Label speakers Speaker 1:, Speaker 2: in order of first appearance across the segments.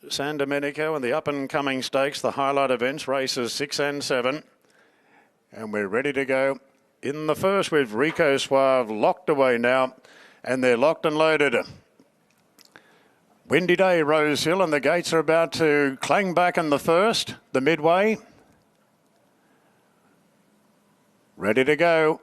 Speaker 1: San Domenico and the up-and-coming stakes, the highlight events, races 6 and 7. And we're ready to go. In the first with Rico Suave locked away now, and they're locked and loaded. Windy day, Rose Hill, and the gates are about to clang back in the first, the Midway. Ready to go.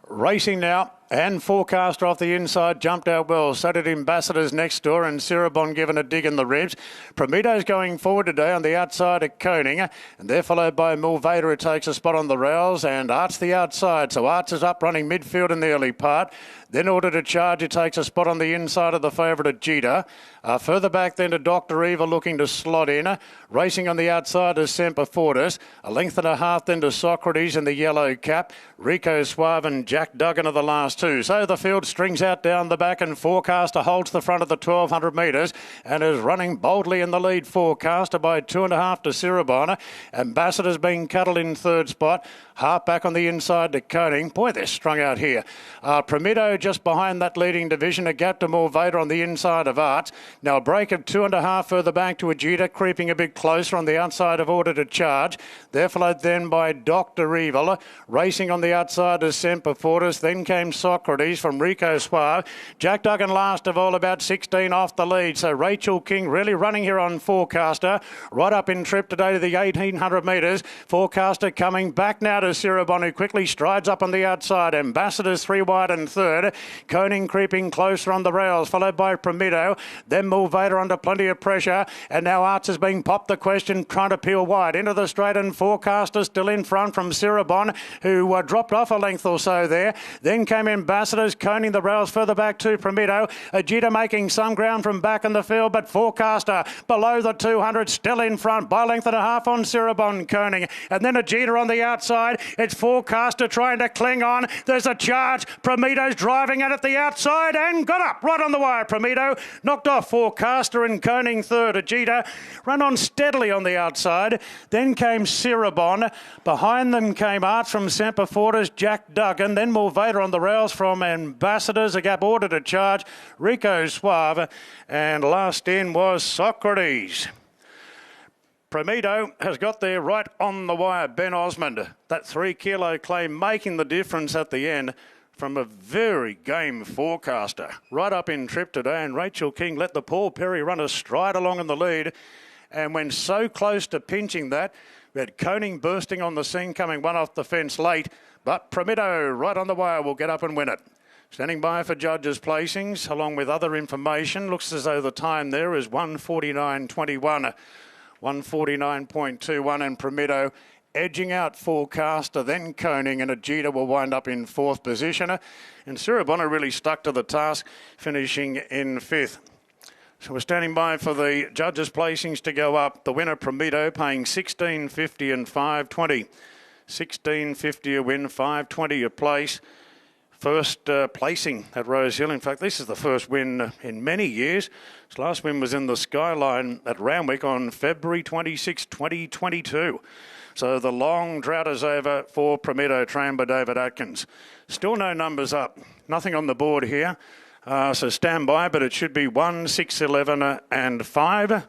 Speaker 1: Racing now, and Forecaster off the inside jumped out well. So did Ambassadors next door, and Cirebon given a dig in the ribs. Promitto's going forward today on the outside at Koning, and they're followed by Mulvader, who takes a spot on the rails, and Arts the outside. So Arts is up running midfield in the early part. Then Order to Charge, who takes a spot on the inside of the favourite Ajita. Further back then to Dr. Eva looking to slot in. Racing on the outside is Semper Fortis. A length and a half then to Socrates in the yellow cap. Rico Suave and Jack Duggan are the last two. So the field strings out down the back, and Forecaster holds the front of the 1,200 metres and is running boldly in the lead. Forecaster by 2.5 to Cirebon. Ambassador's being cuddled in third spot. Half back on the inside to Koning. Boy, they're strung out here. Promitto just behind that leading division. A gap to Mulvader on the inside of Arts. Now a break of 2.5 further back to Ajita, creeping a bit closer on the outside of Order to Charge. They're followed then by Dr. Evil. Racing on the outside is Semper Fortis. Then came Socrates from Rico Suave. Jack Duggan last of all, about 16 off the lead. So Rachel King really running here on Forecaster. Right up in trip today to the 1,800 metres. Forecaster coming back now to Cirebon, who quickly strides up on the outside. Ambassadors 3 wide and third. Koning creeping closer on the rails, followed by Promitto. Then Mulvader under plenty of pressure. And now Arts is being popped the question, trying to peel wide into the straight, and Forecaster still in front from Cirebon, who dropped off a length or so there. Then came Ambassadors, coning the rails further back to Promitto. Ajita making some ground from back in the field, but Forecaster below the 200, still in front by a length and a half on Cirebon, Koning. And then Ajita on the outside. It's Forecaster trying to cling on. There's a charge. Promitto's driving it at the outside and got up right on the wire. Promitto knocked off Forecaster and Koning third. Ajita run on steadily on the outside. Then came Cirebon. Behind them came Arts from Semper Fortis, Jack Duggan. Then Mulvader on the rails from Ambassadors. A gap Order to Charge, Rico Suave. And last in was Socrates. Promitto has got there right on the wire. Ben Osmond, that 3 kilo claim making the difference at the end from a very game Forecaster. Right up in trip today, and Rachel King let the Paul Perry runner stride along in the lead. And when so close to pinching that, we had Koning bursting on the scene, coming one off the fence late. But Promitto right on the wire will get up and win it. Standing by for judges' placings, along with other information. Looks as though the time there is 1:49.21. 1:49.21, and Promitto edging out Forecaster, then Koning, and Ajita will wind up in fourth position. And Cirebon really stuck to the task, finishing in fifth. So we're standing by for the judges' placings to go up. The winner, Promitto, paying $16.50 and $5.20. $16.50 a win, $5.20 a place. First placing at Rose Hill. In fact, this is the first win in many years. His last win was in the Skyline at Randwick on February 26, 2022. So the long drought is over for Promitto, trained by David Atkins. Still no numbers up. Nothing on the board here. So stand by, but it should be 1, 6, 11 and 5.